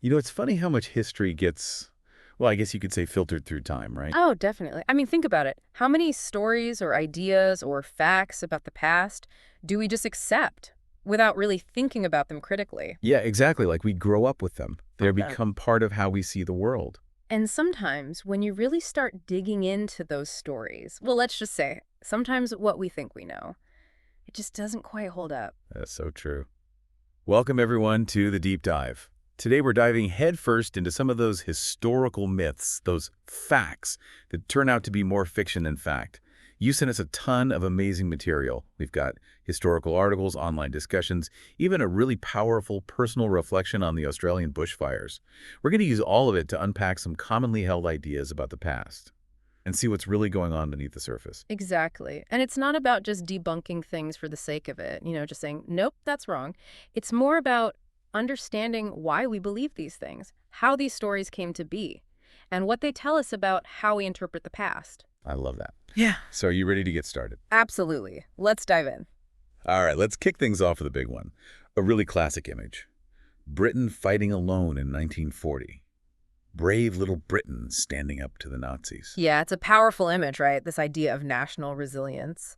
It's funny how much history gets, well, I guess you could say filtered through time, right? Oh, definitely. I mean, think about it. How many stories or ideas or facts about the past do we just accept without really thinking about them critically? Yeah, exactly. Like we grow up with them. They Uh, become part of how we see the world. And sometimes when you really start digging into those stories, well, let's just say, sometimes what we think we know, it just doesn't quite hold up. That's so true. Welcome, everyone, to the Deep Dive. Today, we're diving headfirst into some of those historical myths, those facts that turn out to be more fiction than fact. You sent us a ton of amazing material. We've got historical articles, online discussions, even a really powerful personal reflection on the Australian bushfires. We're going to use all of it to unpack some commonly held ideas about the past and see what's really going on beneath the surface. Exactly. And it's not about just debunking things for the sake of it, just saying, nope, that's wrong. It's more about understanding why we believe these things, how these stories came to be, and what they tell us about how we interpret the past. I love that. Yeah. So are you ready to get started? Absolutely. Let's dive in. All right, let's kick things off with a big one. A really classic image. Britain fighting alone in 1940. Brave little Britain standing up to the Nazis. Yeah, it's a powerful image, right? This idea of national resilience.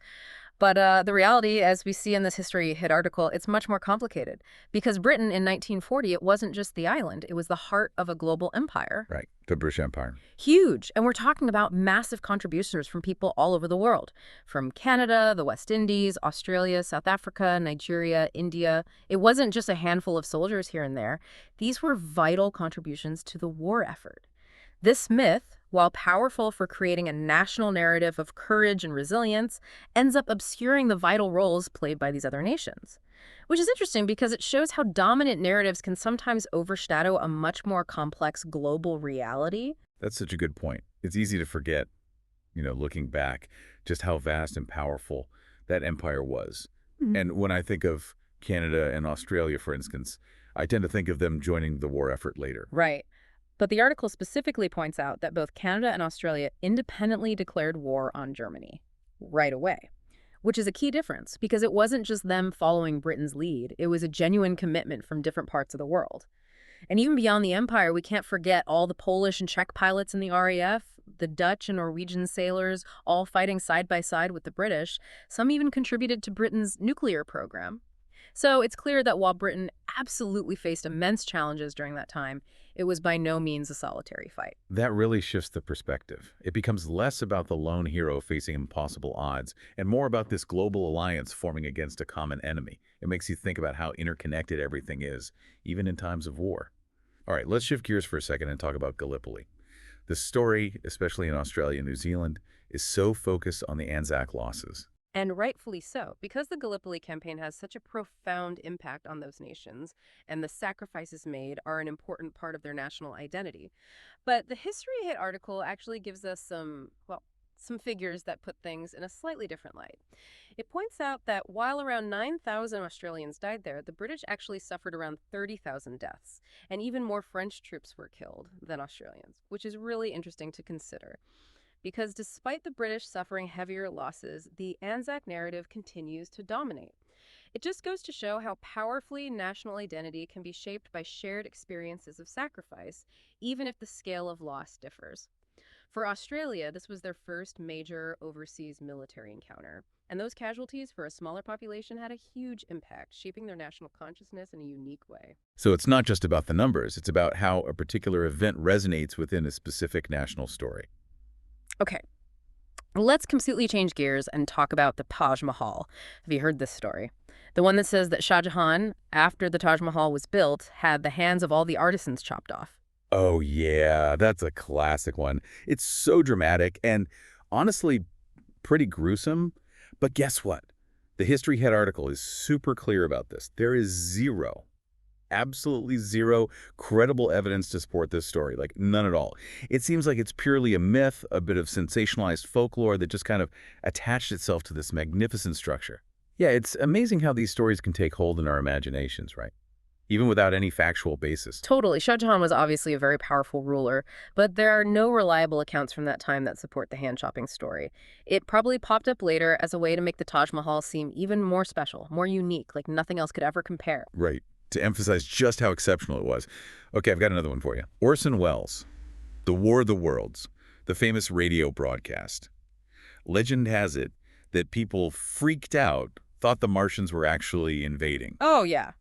But the reality, as we see in this History Hit article, it's much more complicated. Because Britain in 1940, it wasn't just the island, it was the heart of a global empire. Right, the British Empire. Huge. And we're talking about massive contributions from people all over the world. From Canada, the West Indies, Australia, South Africa, Nigeria, India. It wasn't just a handful of soldiers here and there. These were vital contributions to the war effort. This myth, while powerful for creating a national narrative of courage and resilience, ends up obscuring the vital roles played by these other nations. Which is interesting because it shows how dominant narratives can sometimes overshadow a much more complex global reality. That's such a good point. It's easy to forget, looking back, just how vast and powerful that empire was. Mhm. And when I think of Canada and Australia, for instance, I tend to think of them joining the war effort later. Right. But the article specifically points out that both Canada and Australia independently declared war on Germany right away, which is a key difference because it wasn't just them following Britain's lead. It was a genuine commitment from different parts of the world. And even beyond the empire, we can't forget all the Polish and Czech pilots in the RAF, the Dutch and Norwegian sailors, all fighting side by side with the British. Some even contributed to Britain's nuclear program. So it's clear that while Britain absolutely faced immense challenges during that time, it was by no means a solitary fight. That really shifts the perspective. It becomes less about the lone hero facing impossible odds and more about this global alliance forming against a common enemy. It makes you think about how interconnected everything is, even in times of war. All right, let's shift gears for a second and talk about Gallipoli. The story, especially in Australia and New Zealand, is so focused on the Anzac losses. And rightfully so, because the Gallipoli campaign has such a profound impact on those nations, and the sacrifices made are an important part of their national identity. But the History Hit article actually gives us some figures that put things in a slightly different light. It points out that while around 9,000 Australians died there, the British actually suffered around 30,000 deaths, and even more French troops were killed than Australians, which is really interesting to consider. Because despite the British suffering heavier losses, the Anzac narrative continues to dominate. It just goes to show how powerfully national identity can be shaped by shared experiences of sacrifice, even if the scale of loss differs. For Australia, this was their first major overseas military encounter, and those casualties for a smaller population had a huge impact, shaping their national consciousness in a unique way. So it's not just about the numbers, it's about how a particular event resonates within a specific national story. Okay, let's completely change gears and talk about the Taj Mahal. Have you heard this story? The one that says that Shah Jahan, after the Taj Mahal was built, had the hands of all the artisans chopped off. Oh, yeah, that's a classic one. It's so dramatic and honestly pretty gruesome. But guess what? The History Hit article is super clear about this. There is zero, absolutely zero credible evidence to support this story, like none at all. It seems like it's purely a myth, a bit of sensationalized folklore that just kind of attached itself to this magnificent structure. Yeah, it's amazing how these stories can take hold in our imaginations, right? Even without any factual basis. Totally. Shah Jahan was obviously a very powerful ruler, but there are no reliable accounts from that time that support the hand chopping story. It probably popped up later as a way to make the Taj Mahal seem even more special, more unique, like nothing else could ever compare. Right. to emphasize just how exceptional it was. Okay, I've got another one for you. Orson Welles, The War of the Worlds, the famous radio broadcast. Legend has it that people freaked out, thought the Martians were actually invading. Oh, yeah.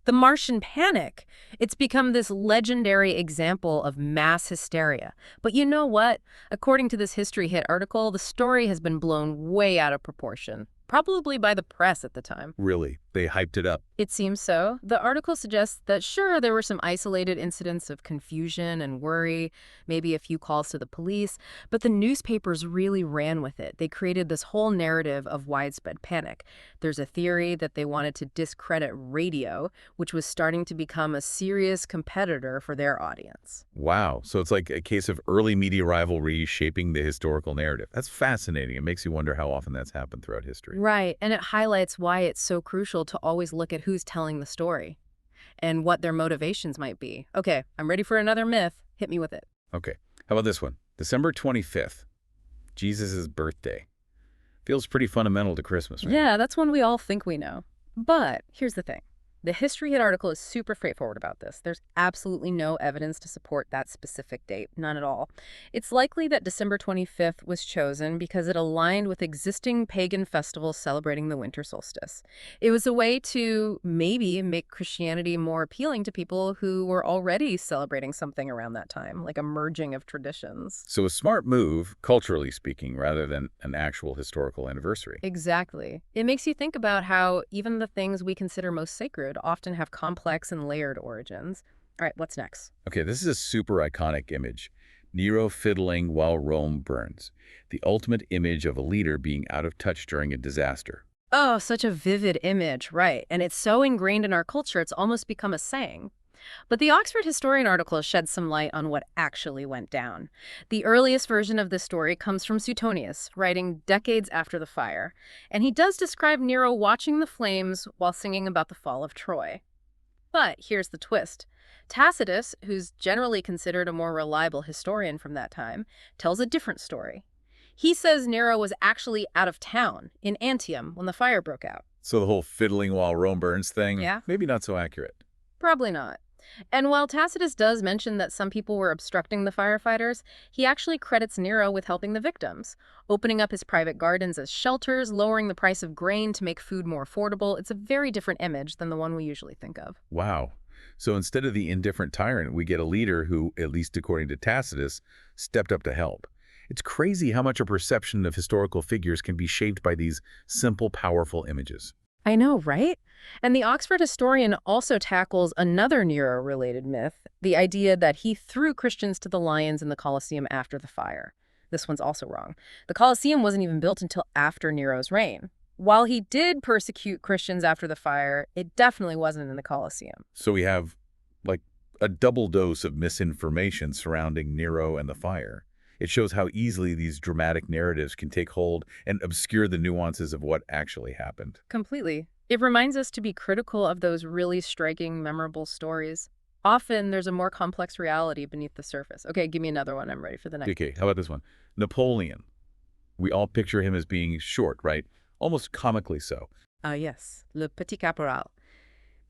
The Martian Panic. It's become this legendary example of mass hysteria. But you know what? According to this History Hit article, the story has been blown way out of proportion. Probably by the press at the time. Really, they hyped it up. It seems so. The article suggests that sure, there were some isolated incidents of confusion and worry, maybe a few calls to the police, but the newspapers really ran with it. They created this whole narrative of widespread panic. There's a theory that they wanted to discredit radio, which was starting to become a serious competitor for their audience. Wow, so it's like a case of early media rivalry shaping the historical narrative. That's fascinating. It makes you wonder how often that's happened throughout history. Right, and it highlights why it's so crucial to always look at who's telling the story and what their motivations might be. Okay, I'm ready for another myth. Hit me with it. Okay, how about this one? December 25th, Jesus' birthday. Feels pretty fundamental to Christmas, right? Yeah, that's one we all think we know. But here's the thing. The History Hit article is super straightforward about this. There's absolutely no evidence to support that specific date, none at all. It's likely that December 25th was chosen because it aligned with existing pagan festivals celebrating the winter solstice. It was a way to maybe make Christianity more appealing to people who were already celebrating something around that time, like a merging of traditions. So a smart move, culturally speaking, rather than an actual historical anniversary. Exactly. It makes you think about how even the things we consider most sacred often have complex and layered origins. All right, what's next? Okay, this is a super iconic image. Nero fiddling while Rome burns. The ultimate image of a leader being out of touch during a disaster. Oh, such a vivid image, right. And it's so ingrained in our culture, it's almost become a saying. But the Oxford Historian article sheds some light on what actually went down. The earliest version of this story comes from Suetonius, writing decades after the fire. And he does describe Nero watching the flames while singing about the fall of Troy. But here's the twist. Tacitus, who's generally considered a more reliable historian from that time, tells a different story. He says Nero was actually out of town, in Antium, when the fire broke out. So the whole fiddling while Rome burns thing, Yeah? maybe not so accurate. Probably not. And while Tacitus does mention that some people were obstructing the firefighters, he actually credits Nero with helping the victims, opening up his private gardens as shelters, lowering the price of grain to make food more affordable. It's a very different image than the one we usually think of. Wow. So instead of the indifferent tyrant, we get a leader who, at least according to Tacitus, stepped up to help. It's crazy how much our perception of historical figures can be shaped by these simple, powerful images. I know, right? And the Oxford historian also tackles another Nero-related myth, the idea that he threw Christians to the lions in the Colosseum after the fire. This one's also wrong. The Colosseum wasn't even built until after Nero's reign. While he did persecute Christians after the fire, it definitely wasn't in the Colosseum. So we have, like, a double dose of misinformation surrounding Nero and the fire. It shows how easily these dramatic narratives can take hold and obscure the nuances of what actually happened. Completely. It reminds us to be critical of those really striking, memorable stories. Often, there's a more complex reality beneath the surface. Okay, give me another one. I'm ready for the next. Okay, how about this one? Napoleon. We all picture him as being short, right? Almost comically so. Yes, Le Petit Caporal.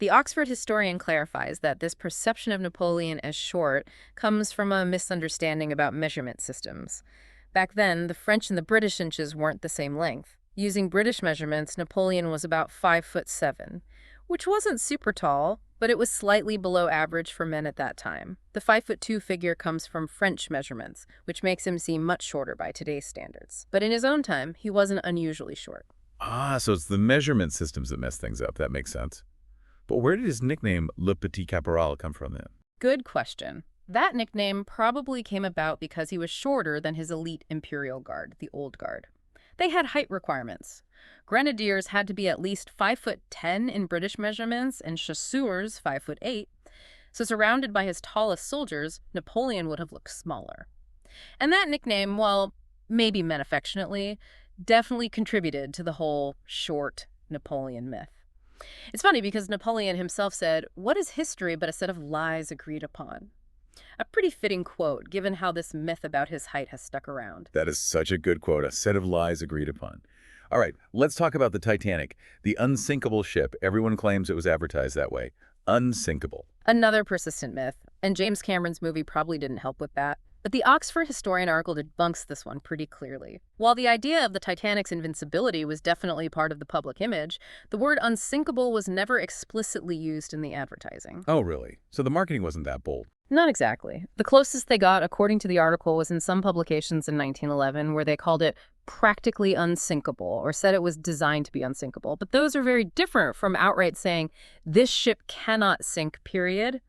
The Oxford historian clarifies that this perception of Napoleon as short comes from a misunderstanding about measurement systems. Back then, the French and the British inches weren't the same length. Using British measurements, Napoleon was about 5'7", which wasn't super tall, but it was slightly below average for men at that time. The 5'2" figure comes from French measurements, which makes him seem much shorter by today's standards. But in his own time, he wasn't unusually short. Ah, so it's the measurement systems that mess things up. That makes sense. But where did his nickname Le Petit Caporal come from then? Good question. That nickname probably came about because he was shorter than his elite imperial guard, the Old Guard. They had height requirements. Grenadiers had to be at least 5'10" in British measurements and chasseurs 5'8". So surrounded by his tallest soldiers, Napoleon would have looked smaller. And that nickname, while maybe meant affectionately, definitely contributed to the whole short Napoleon myth. It's funny because Napoleon himself said, "What is history but a set of lies agreed upon?" A pretty fitting quote, given how this myth about his height has stuck around. That is such a good quote, a set of lies agreed upon. All right, let's talk about the Titanic, the unsinkable ship. Everyone claims it was advertised that way. unsinkable. Another persistent myth, and James Cameron's movie probably didn't help with that. But the Oxford Historian article debunks this one pretty clearly. While the idea of the Titanic's invincibility was definitely part of the public image, the word unsinkable was never explicitly used in the advertising. Oh, really? So the marketing wasn't that bold. Not exactly. The closest they got, according to the article, was in some publications in 1911 where they called it practically unsinkable or said it was designed to be unsinkable. But those are very different from outright saying, this ship cannot sink, period.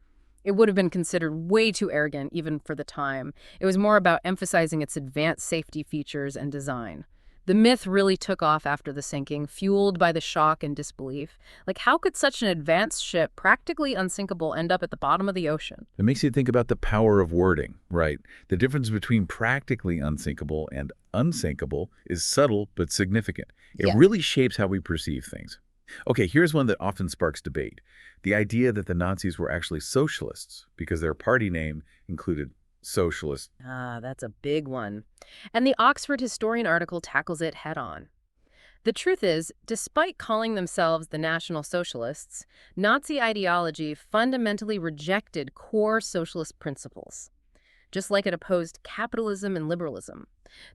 It would have been considered way too arrogant even for the time. It was more about emphasizing its advanced safety features and design. The myth really took off after the sinking, fueled by the shock and disbelief. Like, how could such an advanced ship, practically unsinkable, end up at the bottom of the ocean? It makes you think about the power of wording, right? The difference between practically unsinkable and unsinkable is subtle but significant. It Yeah. really shapes how we perceive things. Okay, here's one that often sparks debate. The idea that the Nazis were actually socialists because their party name included socialist. Ah, that's a big one. And the Oxford Historian article tackles it head on. The truth is, despite calling themselves the National Socialists, Nazi ideology fundamentally rejected core socialist principles, just like it opposed capitalism and liberalism.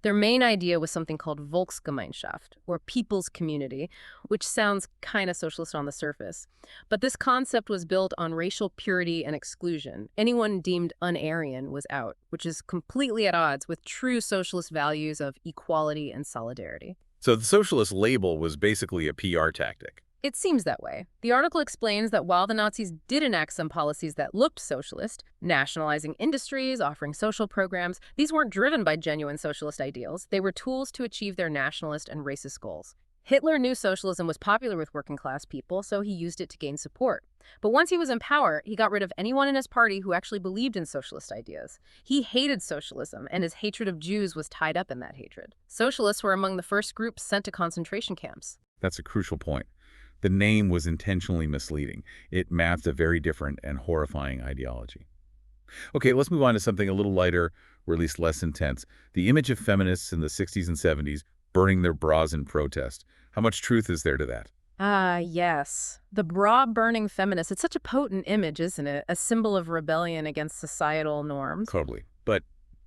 Their main idea was something called Volksgemeinschaft, or people's community, which sounds kind of socialist on the surface. But this concept was built on racial purity and exclusion. Anyone deemed un-Aryan was out, which is completely at odds with true socialist values of equality and solidarity. So the socialist label was basically a PR tactic. It seems that way. The article explains that while the Nazis did enact some policies that looked socialist, nationalizing industries, offering social programs, these weren't driven by genuine socialist ideals. They were tools to achieve their nationalist and racist goals. Hitler knew socialism was popular with working-class people, so he used it to gain support. But once he was in power, he got rid of anyone in his party who actually believed in socialist ideas. He hated socialism, and his hatred of Jews was tied up in that hatred. Socialists were among the first groups sent to concentration camps. That's a crucial point. The name was intentionally misleading. It mapped a very different and horrifying ideology. Okay, let's move on to something a little lighter, or at least less intense. The image of feminists in the 60s and 70s burning their bras in protest. How much truth is there to that? Ah, yes. The bra-burning feminist. It's such a potent image, isn't it? A symbol of rebellion against societal norms. Totally. But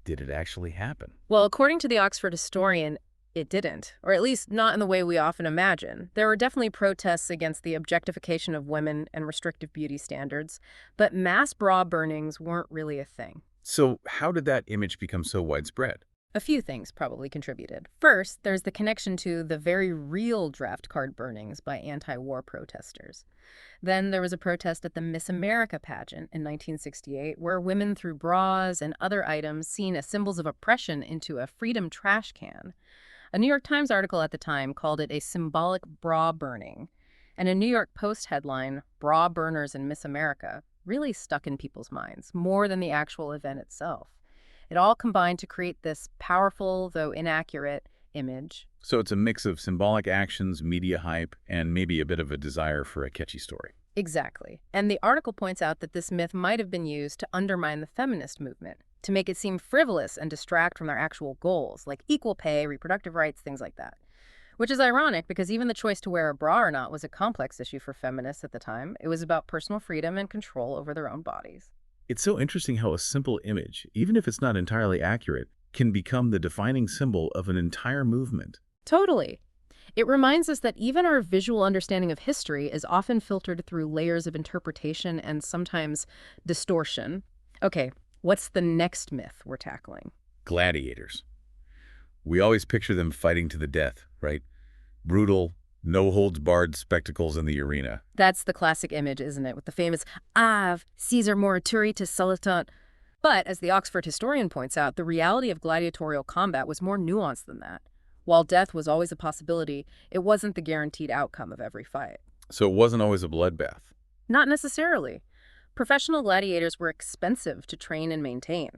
did it actually happen? Well, according to the Oxford historian, it didn't, or at least not in the way we often imagine. There were definitely protests against the objectification of women and restrictive beauty standards, but mass bra burnings weren't really a thing. So how did that image become so widespread? A few things probably contributed. First, there's the connection to the very real draft card burnings by anti-war protesters. Then there was a protest at the Miss America pageant in 1968 where women threw bras and other items seen as symbols of oppression into a freedom trash can. A New York Times article at the time called it a symbolic bra burning, and a New York Post headline, "Bra Burners in Miss America," really stuck in people's minds, more than the actual event itself. It all combined to create this powerful, though inaccurate, image. So it's a mix of symbolic actions, media hype, and maybe a bit of a desire for a catchy story. Exactly. And the article points out that this myth might have been used to undermine the feminist movement, to make it seem frivolous and distract from their actual goals, like equal pay, reproductive rights, things like that. Which is ironic because even the choice to wear a bra or not was a complex issue for feminists at the time. It was about personal freedom and control over their own bodies. It's so interesting how a simple image, even if it's not entirely accurate, can become the defining symbol of an entire movement. Totally. It reminds us that even our visual understanding of history is often filtered through layers of interpretation and sometimes distortion. Okay, what's the next myth we're tackling? Gladiators. We always picture them fighting to the death, right? Brutal, no-holds-barred spectacles in the arena. That's the classic image, isn't it? With the famous Ave, Caesar morituri to salutant. But, as the Oxford historian points out, the reality of gladiatorial combat was more nuanced than that. While death was always a possibility, it wasn't the guaranteed outcome of every fight. So it wasn't always a bloodbath. Not necessarily. Professional gladiators were expensive to train and maintain.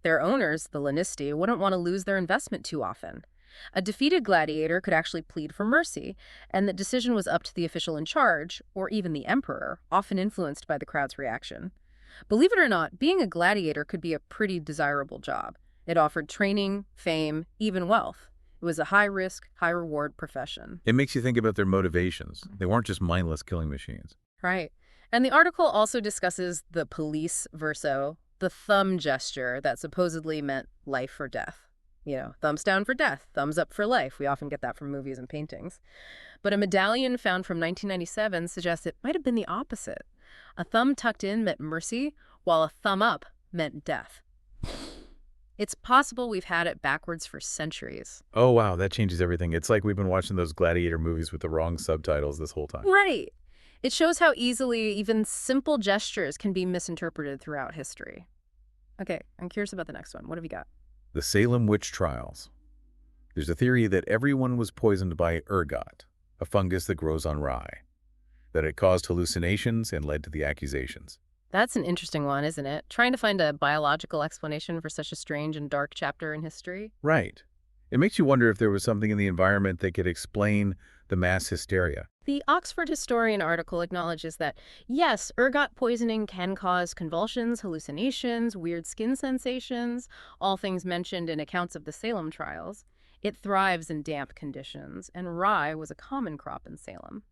Their owners, the Lanisti, wouldn't want to lose their investment too often. A defeated gladiator could actually plead for mercy, and the decision was up to the official in charge, or even the emperor, often influenced by the crowd's reaction. Believe it or not, being a gladiator could be a pretty desirable job. It offered training, fame, even wealth. It was a high-risk, high-reward profession. It makes you think about their motivations. They weren't just mindless killing machines. Right. And the article also discusses the police verso, the thumb gesture that supposedly meant life or death. Thumbs down for death, thumbs up for life. We often get that from movies and paintings. But a medallion found from 1997 suggests it might have been the opposite. A thumb tucked in meant mercy, while a thumb up meant death. It's possible we've had it backwards for centuries. Oh, wow, that changes everything. It's like we've been watching those gladiator movies with the wrong subtitles this whole time. Right. It shows how easily even simple gestures can be misinterpreted throughout history. Okay, I'm curious about the next one. What have you got? The Salem witch trials. There's a theory that everyone was poisoned by ergot, a fungus that grows on rye, that it caused hallucinations and led to the accusations. That's an interesting one, isn't it? Trying to find a biological explanation for such a strange and dark chapter in history. Right. It makes you wonder if there was something in the environment that could explain the mass hysteria. The Oxford Historian article acknowledges that, yes, ergot poisoning can cause convulsions, hallucinations, weird skin sensations, all things mentioned in accounts of the Salem trials. It thrives in damp conditions, and rye was a common crop in Salem.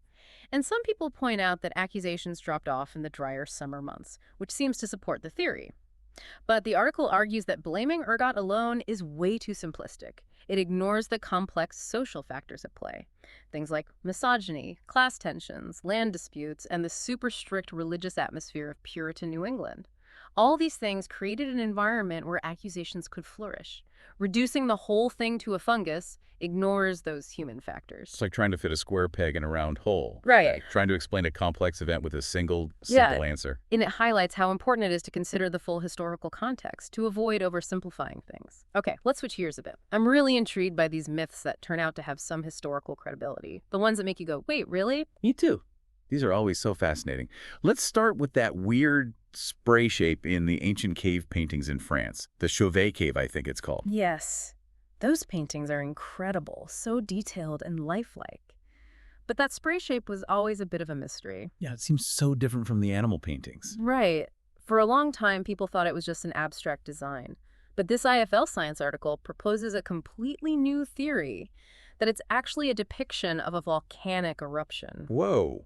And some people point out that accusations dropped off in the drier summer months, which seems to support the theory. But the article argues that blaming ergot alone is way too simplistic. It ignores the complex social factors at play. Things like misogyny, class tensions, land disputes, and the super strict religious atmosphere of Puritan New England. All these things created an environment where accusations could flourish. Reducing the whole thing to a fungus ignores those human factors. It's like trying to fit a square peg in a round hole. Right. Trying to explain a complex event with a simple Yeah. answer. And it highlights how important it is to consider the full historical context to avoid oversimplifying things. Okay, let's switch gears a bit. I'm really intrigued by these myths that turn out to have some historical credibility. The ones that make you go, wait, really? Me too. These are always so fascinating. Let's start with that weird spray shape in the ancient cave paintings in France. The Chauvet Cave, I think it's called. Yes. Those paintings are incredible, so detailed and lifelike. But that spray shape was always a bit of a mystery. Yeah, it seems so different from the animal paintings. Right. For a long time, people thought it was just an abstract design. But this IFL Science article proposes a completely new theory, that it's actually a depiction of a volcanic eruption. Whoa.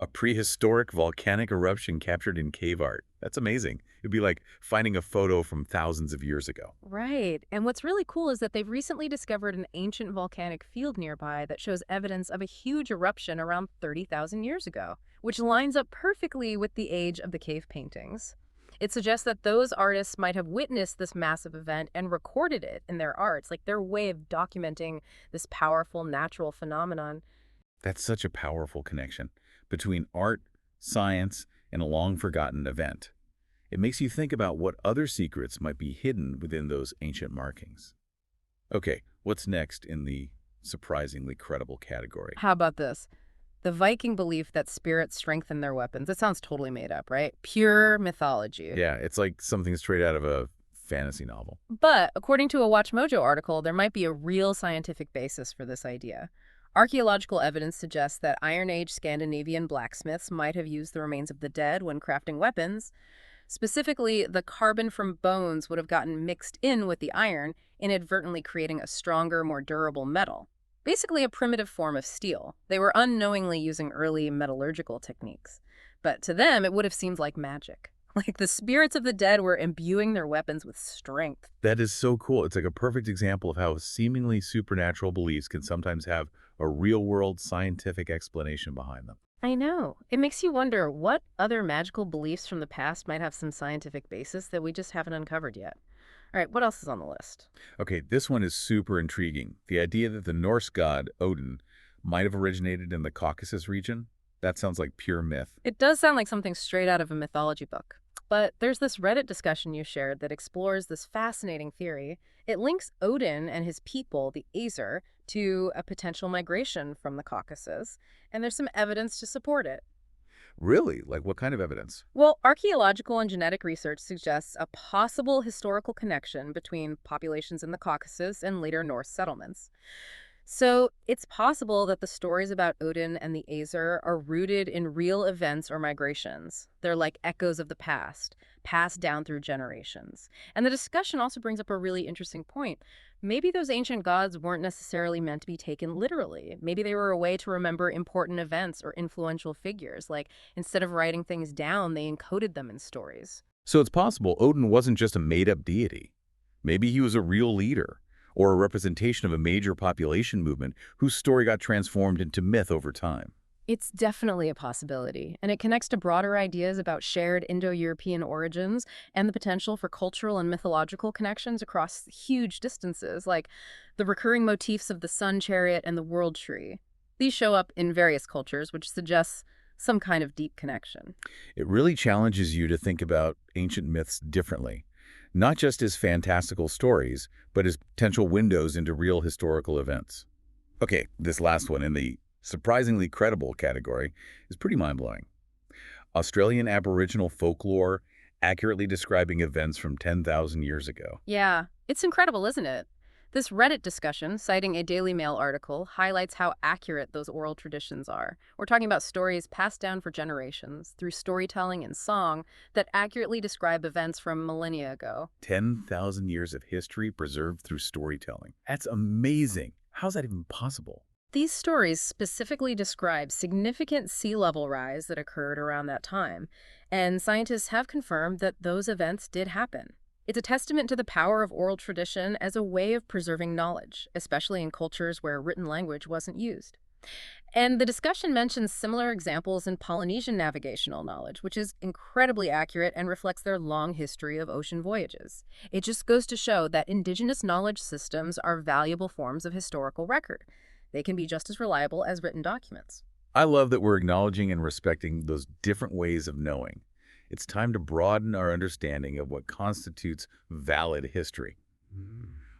A prehistoric volcanic eruption captured in cave art. That's amazing. It'd be like finding a photo from thousands of years ago. Right. And what's really cool is that they've recently discovered an ancient volcanic field nearby that shows evidence of a huge eruption around 30,000 years ago, which lines up perfectly with the age of the cave paintings. It suggests that those artists might have witnessed this massive event and recorded it in their arts, like their way of documenting this powerful natural phenomenon. That's such a powerful connection between art, science, and a long-forgotten event. It makes you think about what other secrets might be hidden within those ancient markings. Okay, what's next in the surprisingly credible category? How about this? The Viking belief that spirits strengthen their weapons. It sounds totally made up, right? Pure mythology. Yeah, it's like something straight out of a fantasy novel. But according to a Watch Mojo article, there might be a real scientific basis for this idea. Archaeological evidence suggests that Iron Age Scandinavian blacksmiths might have used the remains of the dead when crafting weapons. Specifically, the carbon from bones would have gotten mixed in with the iron, inadvertently creating a stronger, more durable metal. Basically a primitive form of steel. They were unknowingly using early metallurgical techniques. But to them, it would have seemed like magic. Like the spirits of the dead were imbuing their weapons with strength. That is so cool. It's like a perfect example of how seemingly supernatural beliefs can sometimes have a real-world scientific explanation behind them. I know. It makes you wonder what other magical beliefs from the past might have some scientific basis that we just haven't uncovered yet. All right, what else is on the list? Okay, this one is super intriguing. The idea that the Norse god, Odin, might have originated in the Caucasus region. That sounds like pure myth. It does sound like something straight out of a mythology book. But there's this Reddit discussion you shared that explores this fascinating theory. It links Odin and his people, the Aesir, to a potential migration from the Caucasus, and there's some evidence to support it. Really? Like what kind of evidence? Well, archaeological and genetic research suggests a possible historical connection between populations in the Caucasus and later Norse settlements. So it's possible that the stories about Odin and the Aesir are rooted in real events or migrations. They're like echoes of the past, passed down through generations. And the discussion also brings up a really interesting point. Maybe those ancient gods weren't necessarily meant to be taken literally. Maybe they were a way to remember important events or influential figures. Like, instead of writing things down, they encoded them in stories. So it's possible Odin wasn't just a made-up deity. Maybe he was a real leader, or a representation of a major population movement whose story got transformed into myth over time. It's definitely a possibility, and it connects to broader ideas about shared Indo-European origins and the potential for cultural and mythological connections across huge distances, like the recurring motifs of the sun chariot and the world tree. These show up in various cultures, which suggests some kind of deep connection. It really challenges you to think about ancient myths differently, not just as fantastical stories, but as potential windows into real historical events. Okay, this last one in the surprisingly credible category is pretty mind-blowing. Australian Aboriginal folklore accurately describing events from 10,000 years ago. Yeah, it's incredible, isn't it? This Reddit discussion, citing a Daily Mail article, highlights how accurate those oral traditions are. We're talking about stories passed down for generations through storytelling and song that accurately describe events from millennia ago. 10,000 years of history preserved through storytelling. That's amazing. How's that even possible? These stories specifically describe significant sea level rise that occurred around that time, and scientists have confirmed that those events did happen. It's a testament to the power of oral tradition as a way of preserving knowledge, especially in cultures where written language wasn't used. And the discussion mentions similar examples in Polynesian navigational knowledge, which is incredibly accurate and reflects their long history of ocean voyages. It just goes to show that indigenous knowledge systems are valuable forms of historical record. They can be just as reliable as written documents. I love that we're acknowledging and respecting those different ways of knowing. It's time to broaden our understanding of what constitutes valid history.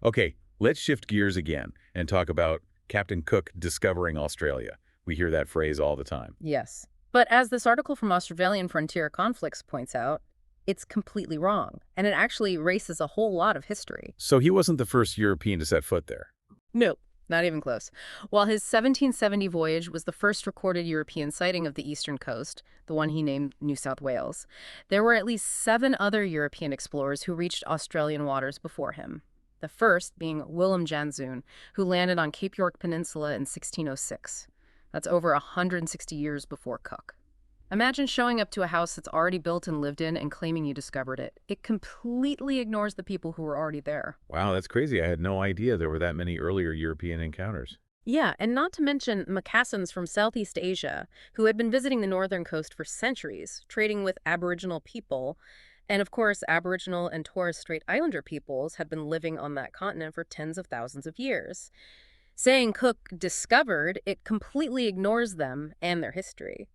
Okay, let's shift gears again and talk about Captain Cook discovering Australia. We hear that phrase all the time. Yes. But as this article from Australian Frontier Conflicts points out, it's completely wrong, and it actually erases a whole lot of history. So he wasn't the first European to set foot there. Nope, not even close. While his 1770 voyage was the first recorded European sighting of the eastern coast, the one he named New South Wales, there were at least 7 other European explorers who reached Australian waters before him. The first being Willem Janszoon, who landed on Cape York Peninsula in 1606. That's over 160 years before Cook. Imagine showing up to a house that's already built and lived in and claiming you discovered it. It completely ignores the people who were already there. Wow, that's crazy. I had no idea there were that many earlier European encounters. Yeah, and not to mention Macassans from Southeast Asia, who had been visiting the northern coast for centuries, trading with Aboriginal people. And of course, Aboriginal and Torres Strait Islander peoples had been living on that continent for tens of thousands of years. Saying Cook discovered, it completely ignores them and their history.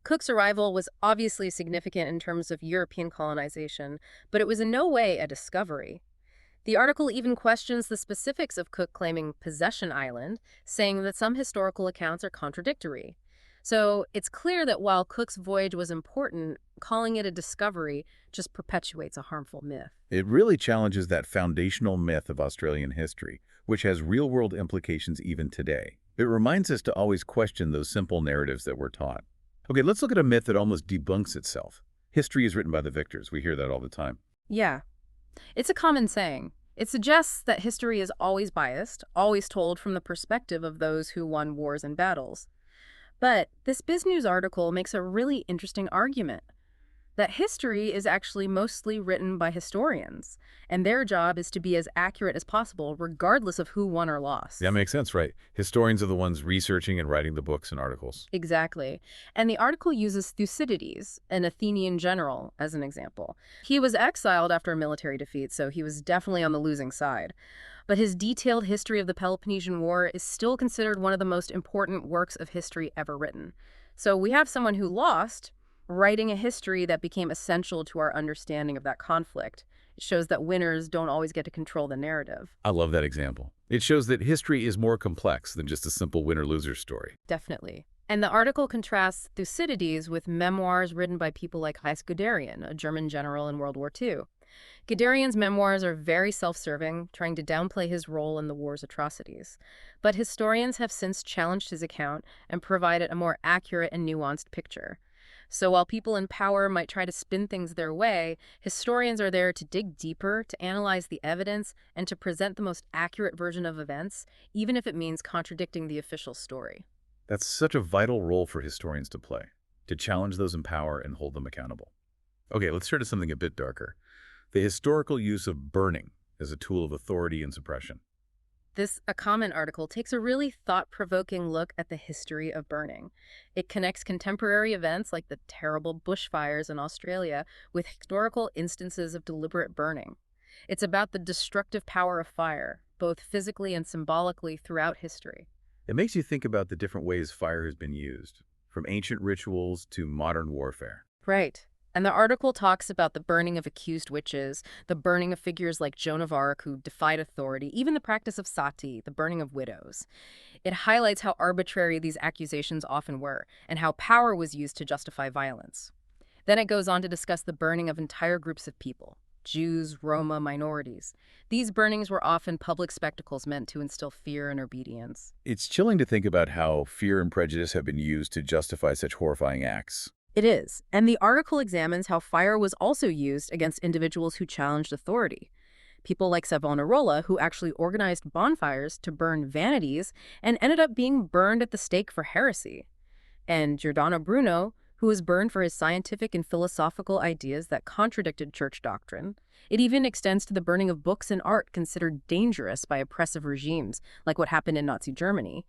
Cook's arrival was obviously significant in terms of European colonization, but it was in no way a discovery. The article even questions the specifics of Cook claiming Possession Island, saying that some historical accounts are contradictory. So it's clear that while Cook's voyage was important, calling it a discovery just perpetuates a harmful myth. It really challenges that foundational myth of Australian history, which has real-world implications even today. It reminds us to always question those simple narratives that we're taught. Okay, let's look at a myth that almost debunks itself. History is written by the victors. We hear that all the time. Yeah, it's a common saying. It suggests that history is always biased, always told from the perspective of those who won wars and battles. But this BizNews article makes a really interesting argument that history is actually mostly written by historians, and their job is to be as accurate as possible, regardless of who won or lost. That makes sense, right? Historians are the ones researching and writing the books and articles. Exactly. And the article uses Thucydides, an Athenian general, as an example. He was exiled after a military defeat, so he was definitely on the losing side. But his detailed history of the Peloponnesian War is still considered one of the most important works of history ever written. So we have someone who lost, writing a history that became essential to our understanding of that conflict. It shows that winners don't always get to control the narrative. I love that example. It shows that history is more complex than just a simple winner-loser story. Definitely. And the article contrasts Thucydides with memoirs written by people like Guderian, a German general in World War II. Guderian's memoirs are very self-serving, trying to downplay his role in the war's atrocities. But historians have since challenged his account and provided a more accurate and nuanced picture. So while people in power might try to spin things their way, historians are there to dig deeper, to analyze the evidence, and to present the most accurate version of events, even if it means contradicting the official story. That's such a vital role for historians to play, to challenge those in power and hold them accountable. Okay, let's turn to something a bit darker. The historical use of burning as a tool of authority and suppression. This A Comment article takes a really thought-provoking look at the history of burning. It connects contemporary events like the terrible bushfires in Australia with historical instances of deliberate burning. It's about the destructive power of fire, both physically and symbolically throughout history. It makes you think about the different ways fire has been used, from ancient rituals to modern warfare. Right. And the article talks about the burning of accused witches, the burning of figures like Joan of Arc who defied authority, even the practice of sati, the burning of widows. It highlights how arbitrary these accusations often were, and how power was used to justify violence. Then it goes on to discuss the burning of entire groups of people, Jews, Roma, minorities. These burnings were often public spectacles meant to instill fear and obedience. It's chilling to think about how fear and prejudice have been used to justify such horrifying acts. It is, and the article examines how fire was also used against individuals who challenged authority. People like Savonarola, who actually organized bonfires to burn vanities and ended up being burned at the stake for heresy. And Giordano Bruno, who was burned for his scientific and philosophical ideas that contradicted church doctrine. It even extends to the burning of books and art considered dangerous by oppressive regimes, like what happened in Nazi Germany.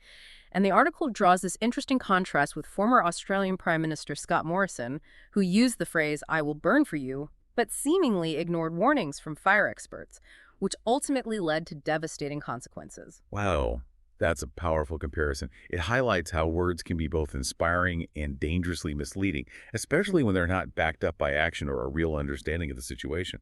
And the article draws this interesting contrast with former Australian Prime Minister Scott Morrison, who used the phrase, "I will burn for you," but seemingly ignored warnings from fire experts, which ultimately led to devastating consequences. Wow, that's a powerful comparison. It highlights how words can be both inspiring and dangerously misleading, especially when they're not backed up by action or a real understanding of the situation.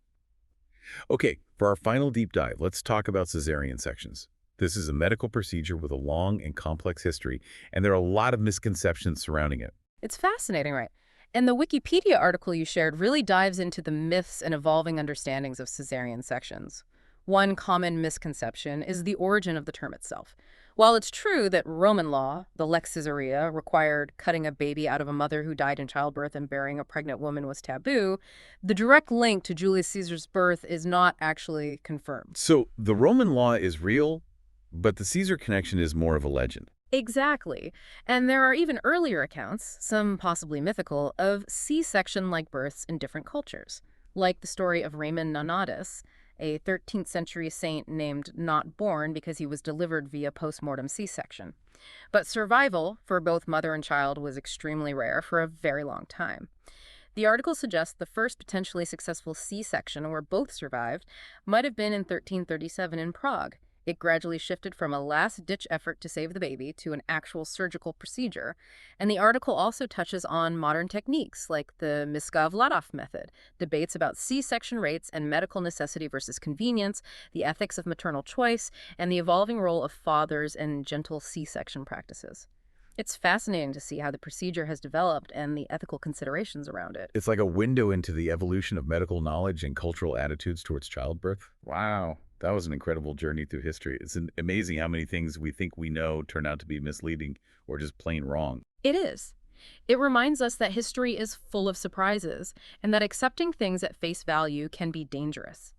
Okay, for our final deep dive, let's talk about cesarean sections. This is a medical procedure with a long and complex history, and there are a lot of misconceptions surrounding it. It's fascinating, right? And the Wikipedia article you shared really dives into the myths and evolving understandings of cesarean sections. One common misconception is the origin of the term itself. While it's true that Roman law, the lex caesarea, required cutting a baby out of a mother who died in childbirth and burying a pregnant woman was taboo, the direct link to Julius Caesar's birth is not actually confirmed. So the Roman law is real, but the Caesar connection is more of a legend. Exactly. And there are even earlier accounts, some possibly mythical, of C-section-like births in different cultures, like the story of Raymond Nonnatus, a 13th century saint named Not Born because he was delivered via postmortem C-section. But survival for both mother and child was extremely rare for a very long time. The article suggests the first potentially successful C-section, where both survived, might have been in 1337 in Prague. It gradually shifted from a last-ditch effort to save the baby to an actual surgical procedure. And the article also touches on modern techniques like the Miska-Vladov method, debates about C-section rates and medical necessity versus convenience, the ethics of maternal choice, and the evolving role of fathers in gentle C-section practices. It's fascinating to see how the procedure has developed and the ethical considerations around it. It's like a window into the evolution of medical knowledge and cultural attitudes towards childbirth. Wow, that was an incredible journey through history. It's amazing how many things we think we know turn out to be misleading or just plain wrong. It is. It reminds us that history is full of surprises and that accepting things at face value can be dangerous.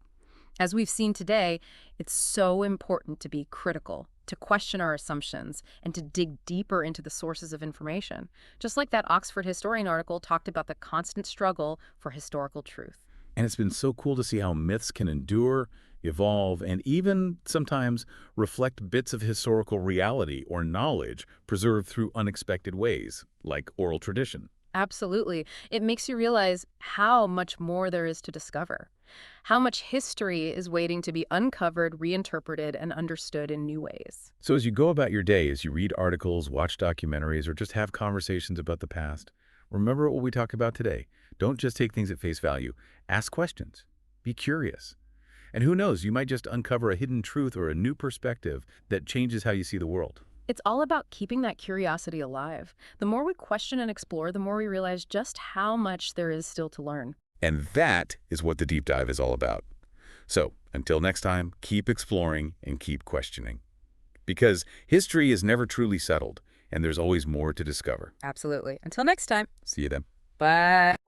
As we've seen today, it's so important to be critical, to question our assumptions, and to dig deeper into the sources of information, just like that Oxford historian article talked about the constant struggle for historical truth. And it's been so cool to see how myths can endure, evolve, and even sometimes reflect bits of historical reality or knowledge preserved through unexpected ways, like oral tradition. Absolutely. It makes you realize how much more there is to discover, how much history is waiting to be uncovered, reinterpreted, and understood in new ways. So as you go about your day, as you read articles, watch documentaries, or just have conversations about the past, remember what we talk about today. Don't just take things at face value. Ask questions. Be curious. And who knows, you might just uncover a hidden truth or a new perspective that changes how you see the world. It's all about keeping that curiosity alive. The more we question and explore, the more we realize just how much there is still to learn. And that is what the deep dive is all about. So, until next time, keep exploring and keep questioning. Because history is never truly settled, and there's always more to discover. Absolutely. Until next time. See you then. Bye.